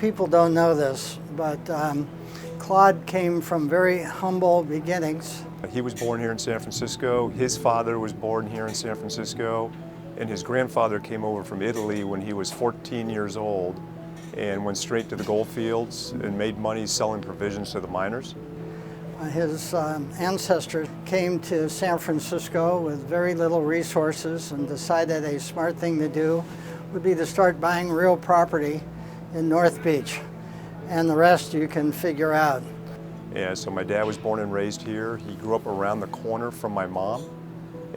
people don't know this, but Claude came from very humble beginnings. He was born here in San Francisco. His father was born here in San Francisco, and his grandfather came over from Italy when he was 14 years old and went straight to the gold fields and made money selling provisions to the miners. His ancestors came to San Francisco with very little resources and decided a smart thing to do would be to start buying real property in North Beach, and the rest you can figure out. Yeah, so my dad was born and raised here. He grew up around the corner from my mom,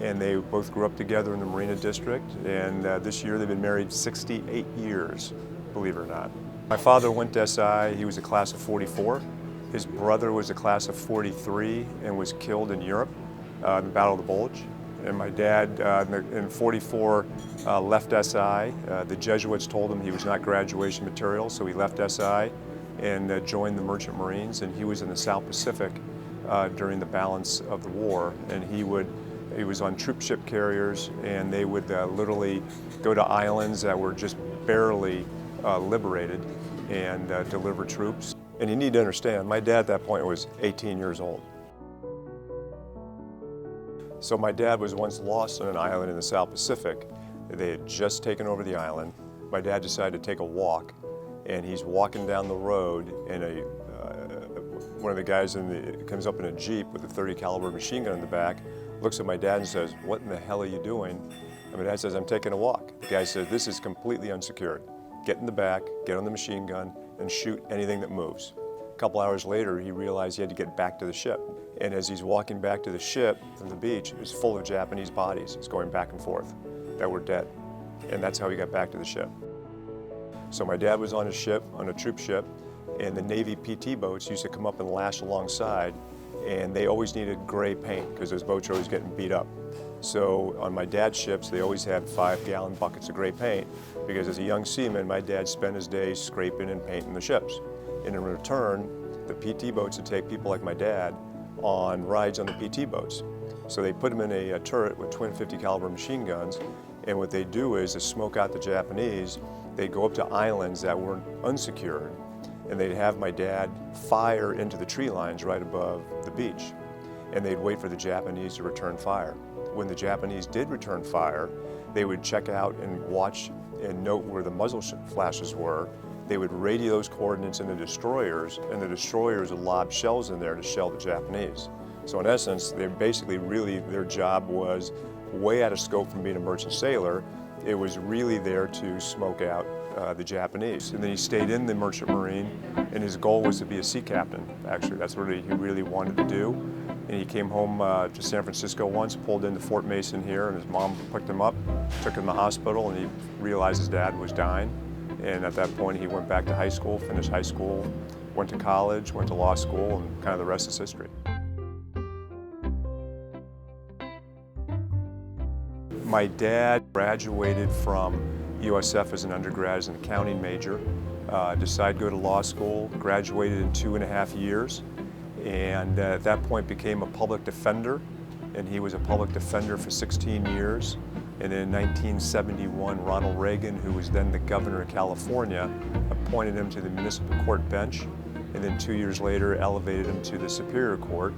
and they both grew up together in the Marina District, and this year they've been married 68 years, believe it or not. My father went to SI. He was a class of 44. His brother was a class of 43 and was killed in Europe, in the Battle of the Bulge. And my dad, in 44, left SI. The Jesuits told him he was not graduation material, so he left SI and joined the Merchant Marines, and he was in the South Pacific during the balance of the war. And he was on troop ship carriers, and they would literally go to islands that were just barely liberated and deliver troops. And you need to understand, my dad at that point was 18 years old. So my dad was once lost on an island in the South Pacific. They had just taken over the island. My dad decided to take a walk, and he's walking down the road, and one of the guys comes up in a Jeep with a .30 caliber machine gun in the back, looks at my dad and says, "What in the hell are you doing?" And my dad says, "I'm taking a walk." The guy says, "This is completely unsecured. Get in the back, get on the machine gun, and shoot anything that moves." A couple hours later, he realized he had to get back to the ship. And as he's walking back to the ship from the beach, it was full of Japanese bodies. It's going back and forth that were dead. And that's how he got back to the ship. So my dad was on a ship, on a troop ship, and the Navy PT boats used to come up and lash alongside, and they always needed gray paint because those boats were always getting beat up. So on my dad's ships, they always had 5-gallon buckets of gray paint because as a young seaman, my dad spent his days scraping and painting the ships. And in return, the PT boats would take people like my dad on rides on the PT boats. So they put them in a turret with twin .50 caliber machine guns, and what they do is to smoke out the Japanese, they'd go up to islands that weren't unsecured, and they'd have my dad fire into the tree lines right above the beach, and they'd wait for the Japanese to return fire. When the Japanese did return fire, they would check out and watch and note where the muzzle flashes were. They would radio those coordinates in the destroyers, and the destroyers would lob shells in there to shell the Japanese. So in essence, they basically their job was way out of scope from being a merchant sailor. It was really there to smoke out the Japanese. And then he stayed in the Merchant Marine, and his goal was to be a sea captain. Actually, that's what he really wanted to do. And he came home to San Francisco once, pulled into Fort Mason here, and his mom picked him up, took him to the hospital, and he realized his dad was dying. And at that point, he went back to high school, finished high school, went to college, went to law school, and kind of the rest is history. My dad graduated from USF as an undergrad as an accounting major, decided to go to law school, graduated in 2.5 years, and at that point became a public defender, and he was a public defender for 16 years. And in 1971, Ronald Reagan, who was then the governor of California, appointed him to the municipal court bench, and then 2 years later elevated him to the Superior Court,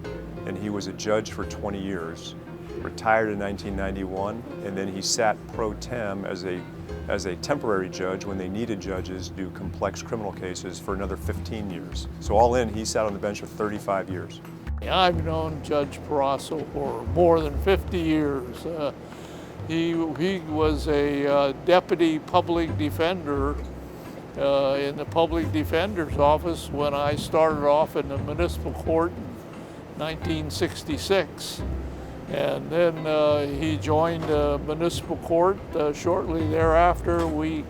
and he was a judge for 20 years. Retired in 1991, and then he sat pro tem as a temporary judge when they needed judges to do complex criminal cases for another 15 years. So all in, he sat on the bench for 35 years. I've known Judge Perasso for more than 50 years. He was a deputy public defender in the public defender's office when I started off in the municipal court in 1966. And then he joined the municipal court. Shortly thereafter, we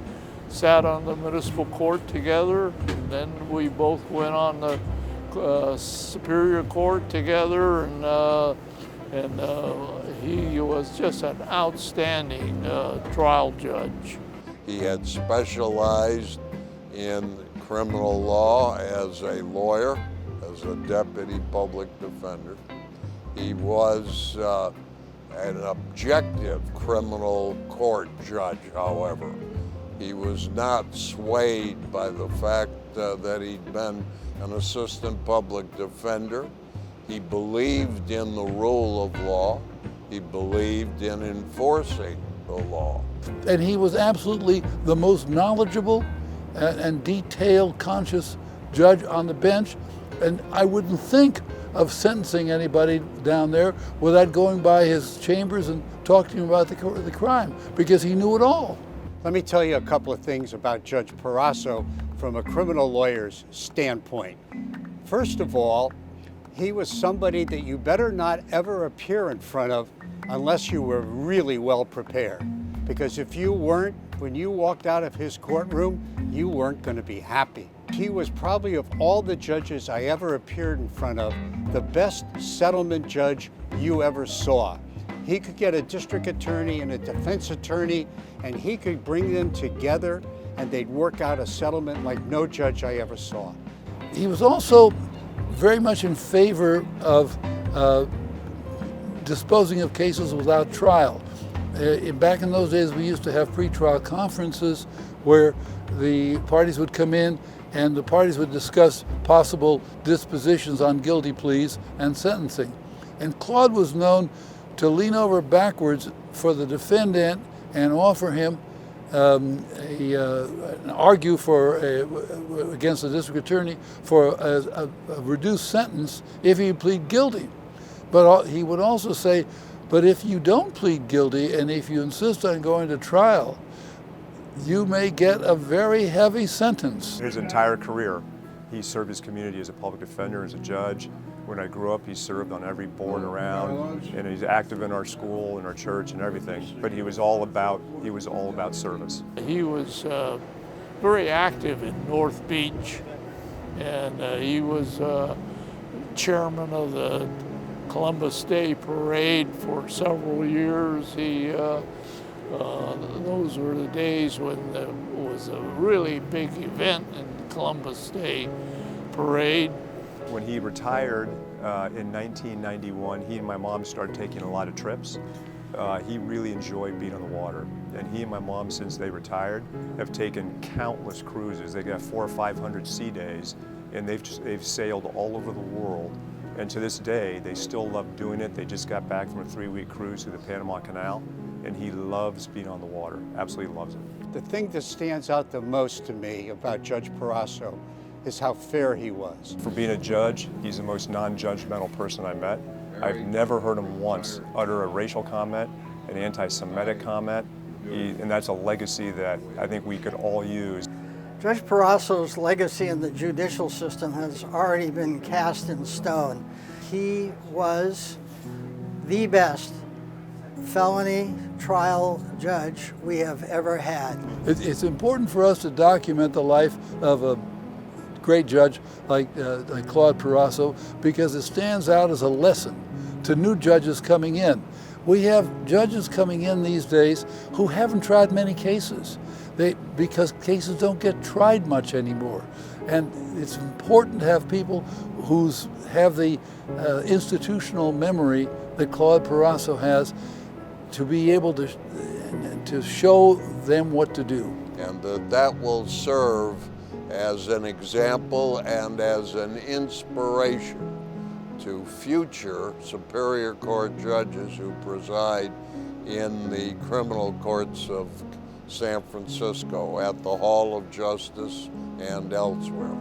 sat on the municipal court together. And then we both went on the Superior Court together, and he was just an outstanding trial judge. He had specialized in criminal law as a lawyer, as a deputy public defender. He was an objective criminal court judge, however. He was not swayed by the fact that he'd been an assistant public defender. He believed in the rule of law. He believed in enforcing the law. And he was absolutely the most knowledgeable and detailed conscious judge on the bench. And I wouldn't think of sentencing anybody down there without going by his chambers and talking to him about the crime, because he knew it all. Let me tell you a couple of things about Judge Perasso from a criminal lawyer's standpoint. First of all, he was somebody that you better not ever appear in front of unless you were really well prepared. Because if you weren't, when you walked out of his courtroom, you weren't going to be happy. He was probably, of all the judges I ever appeared in front of, the best settlement judge you ever saw. He could get a district attorney and a defense attorney, and he could bring them together, and they'd work out a settlement like no judge I ever saw. He was also very much in favor of disposing of cases without trial. Back in those days, we used to have pretrial conferences where the parties would come in and the parties would discuss possible dispositions on guilty pleas and sentencing. And Claude was known to lean over backwards for the defendant and offer him argue against the district attorney for a reduced sentence if he plead guilty. But he would also say, but if you don't plead guilty and if you insist on going to trial, you may get a very heavy sentence. His entire career, he served his community as a public defender, as a judge. When I grew up, he served on every board around, and he's active in our school and our church and everything. But he was all about service. He was very active in North Beach, and he was chairman of the Columbus Day Parade for several years. Those were the days when there was a really big event in Columbus Day Parade. When he retired in 1991, he and my mom started taking a lot of trips. He really enjoyed being on the water. And he and my mom, since they retired, have taken countless cruises. They got 400 or 500 sea days, and they've sailed all over the world. And to this day, they still love doing it. They just got back from a 3-week cruise through the Panama Canal, and he loves being on the water, absolutely loves it. The thing that stands out the most to me about Judge Perasso is how fair he was. For being a judge, he's the most non-judgmental person I met. I've never heard him once utter a racial comment, an anti-Semitic comment, and that's a legacy that I think we could all use. Judge Perasso's legacy in the judicial system has already been cast in stone. He was the best felony trial judge we have ever had. It's important for us to document the life of a great judge like Claude Perasso, because it stands out as a lesson to new judges coming in. We have judges coming in these days who haven't tried many cases, because cases don't get tried much anymore. And it's important to have people who have the institutional memory that Claude Perasso has to be able to show them what to do. And that will serve as an example and as an inspiration to future Superior Court judges who preside in the criminal courts of San Francisco, at the Hall of Justice and elsewhere.